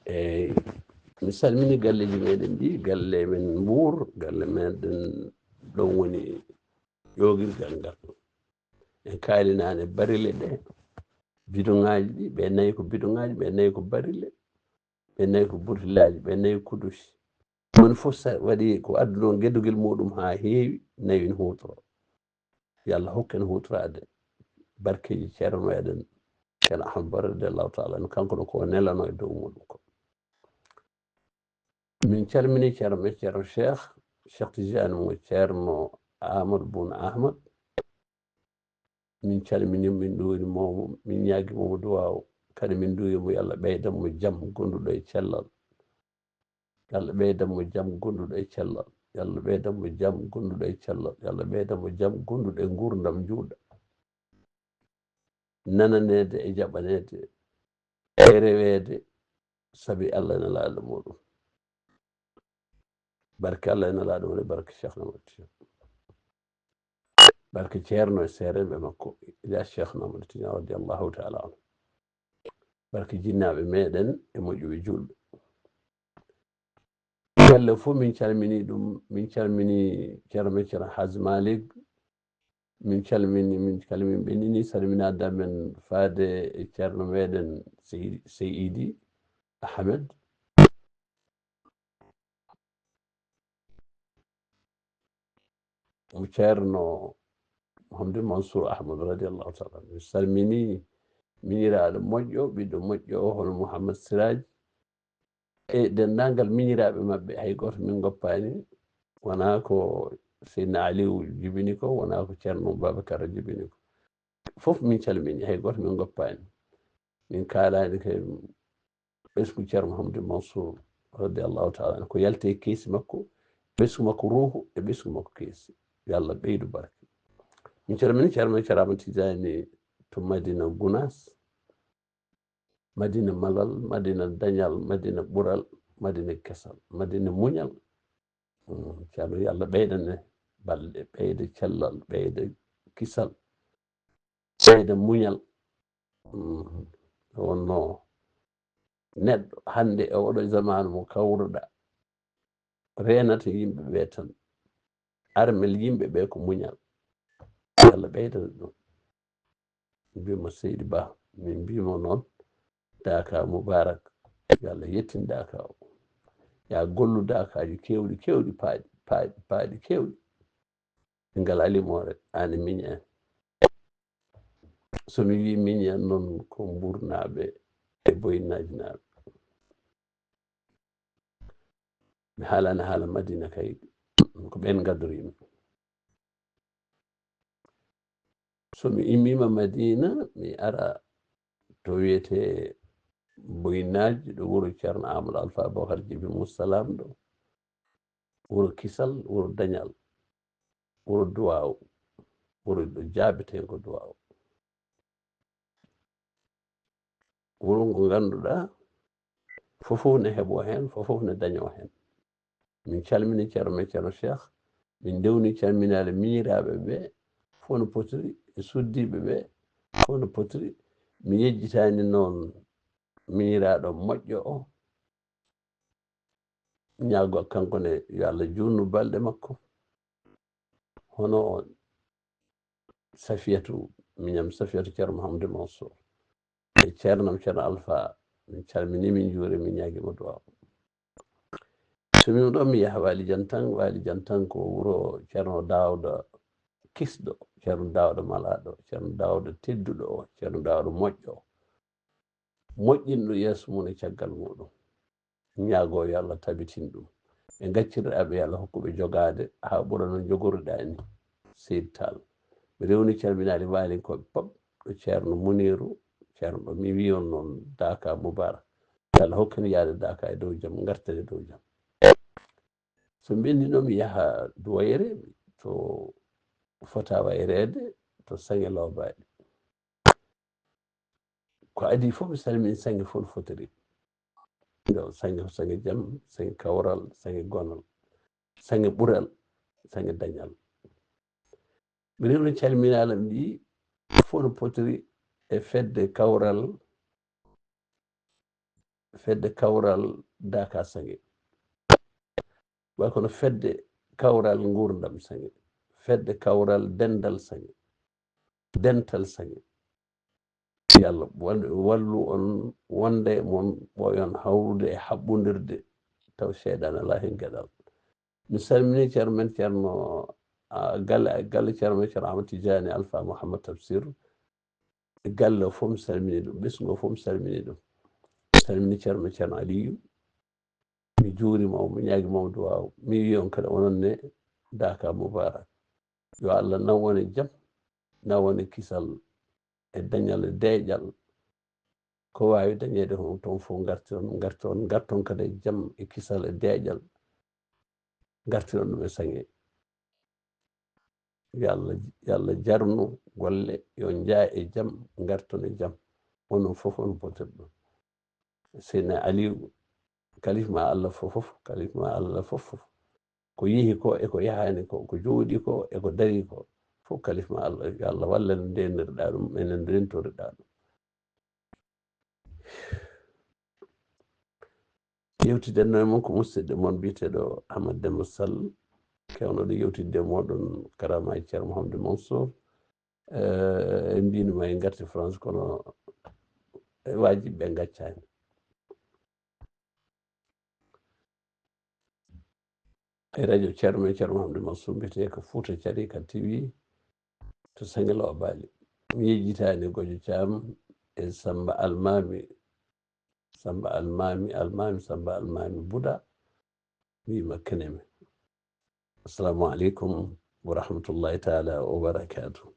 e mi salmini galleji meɗen ɗi galle men Mbour galle meɗen ɗon woni yogirgal ngal en kaalinane barile ɗe bidonŋaji ɗi ɓe nayi ko bidonŋaji ɓe nayi ko barile ɓe nayi ko butillaji ɓe nayi kudusi woni fof sa waɗi ko addu ɗon gueddugel muɗum ha heewi nayi ne hutoro yo Allah hokken hutorade barkeji ceerno meɗen ceerno Ahmad Ba radiallahu taala anu kanko ɗo ko nelano e dow muɗum ko min calmini ceerno men ceerno Cheikh Tidiane mo ceerno Amadou Bouna Ahmad min calmini min ɗurimomo min ñaguimomo duwaw kadi min duyimo yo Allah ɓeydanmo jaam gonduɗo e cellal yo Allah ɓeydanmo jaam gonduɗo e cellal yo Allah ɓeydanmo jaam gonduɗo e cellal yo Allah ɓeydanmo jaam gonduɗo e gurdam juuɗa nananede e jaɓanede e rewede saabi Allah ene laaɗo muɗum barke Allah ene laaɗo muɗum barke Cheikh Ahmad barke ceerno e seereɓe makko ila Cheikh Ahmad Tidiane radiallahu taala anhu barke jinnaɓe meɗen e moƴƴuɓe julɓe galle fof min calmini ɗum min calmini ceerno men ceerno Hadj Malick min calmini ɓe nini salminade men faade e ceerno meɗen Seydi Ahmed mo ceerno Mouhamadou Mansour Ahmad radiallahu taala mi salmini miñiraɗo moƴƴo ɓiɗɗo moƴƴo o hono Mouhamad Siraj e dendagal miñiraɓe mabɓe hay goto min goppani wona ko Seydina Aliou jibini ko wona ko ceerno Babacar jibini ko fof min calmini hay goto min goppani min kalani ke ɓesgu ceerno Mouhamadou Mansour radiallahu taala an ko yalte e keesi makko ɓesgu makko ruuhu e ɓesgu makko keesi yo Allah ɓeydu barke min calmini ceerno men ceerno Ahmad Tidiane to Madina Gounas Madina Malal Madina Dañal Madina Ɓural Madina Kesal Madina Muñal ceerno yo Allah ɓeydane balɗe ɓeyda cellal ɓeyda kisal ɓeyda muñal wonno neɗɗo hande e oɗo zamanu mo kawruɗa renata yimɓeɓe tan armel yimɓeɓe ko muñal Allah ɓeydana ɗum mbimo Seydi Ba min mbimo noon Daka Moubarak yo Allah yettin Daka o ya gollu dakaji kewɗi kewɗi paaɗi kewɗi ɗi ngala limore ani miñ en somi wi miñ en noon ko Mbournaɓe e Boyinaji naɓe mi haalani haala Madina kay ko ɓen gadorimi somi immima Madina mi ara to wiyete Boyinaji ɗo wuro ceerno Amadou Alpha Bocar Djiby Moussalam ɗo wuro Kisal wuro Dañal wuro Duwaw wuro ɗo jaabeten ko Duwaw wuro ngo ganduɗa fofof ne heeɓo hen fofof ne daño hen min calmini ceerno men ceerno Cheikh min dewni calminade miñiraɓe ɓe fof no potiri e suddiɓe ɓe fof no potiri mi yejjitani noon miñiraɗo moƴƴo o ñaago kankone yo Allah junnu balɗe makko hono Safiyatu miñam Safiyatu ceerno Mouhamadou Mansour e ceernam ceerno Alpha min calmini min juuri min ñaguima duwaw somin ɗo mi yaaha Wali Diantan ko wuro ceerno Dawda kisɗo ceerno Dawda malaɗo ceerno Dawda tedduɗo o ceerno Dawda moƴƴo moƴƴinɗo yeeso mum e caggal muɗum ñaago yo Allah tabitin ɗum e gaccirɗaɓe yo Allah hokkuɓe jogade ha ɓuura no jogorɗani Seydi Tall mi rewni calminade walinkoɓe pop ɗo ceerno Muniru ceerno ɗo mi wi on noon Daka Moubarak yo Allah hokkani yaade Daka e dow jaam garten e dow jaam so ɓenndino mi yaha Duwayre to fota wayrede to Sange Lobaɗi ko adi fof mi salmini Sange fof no fotiri Sange Jaam Sange Kawral Sange Gonal Sange Ɓural Sange Dañal mi rewni calminalam ɗi fof no potiri e fedde Kawral fedde kawral daka sange way kono fedde kawral gurdam sange fedde kawral dental sange yo Allah wallu on wonde mon ɓoyon hawrude e haɓɓodirde taw seeɗan ala hen gueɗal mi salmini ceerno men ceerno galle ceerno men ceerno Amadou Tidiani Alpha Mouhammad Tafsir galle o fof mi salmini ɗum ɓesgu o fof mi salmini ɗum salmini ceerno men ceerno Aliyu mi juurima mi ñaguimamo duwaw mi wi on kadi ononne daka moubarak yo Allah nawwon e jaam nawwon e kisal e dañal e deeƴal ko wawi dañede on toon fof garton kadi e jaam e kisal e deeƴal gartiron ɗum e sange yo Allah jarnu golle yo jaa e jaam garton e jaam onon fof on potir ɗum seyna Aliou kalifma Allah fof ko yeehi ko eko yahani ko jooɗi ko eko dari ko fof kalifma Allah yo Allah walla en ndenirɗa ɗum enen rentoriɗa ɗum yewtidenne mon ko musidɗo moon biyeteɗo Ahmad Demba Sall kewnoɗo yewtidde moɗon karamaji ceerno Mouhamadou Mansour en mbinuma en garti France kono wajiɓe gaccani e radio ceerno men ceerno Mouhamadou Mansour mbiyete ko Fouta Carika TV to Sanguel Obali mi yejjitani Gojo Thiam e Samba Almami Bouda mi makkanemi assalamu aleykum wa rahmatullahi taala wa barakatuh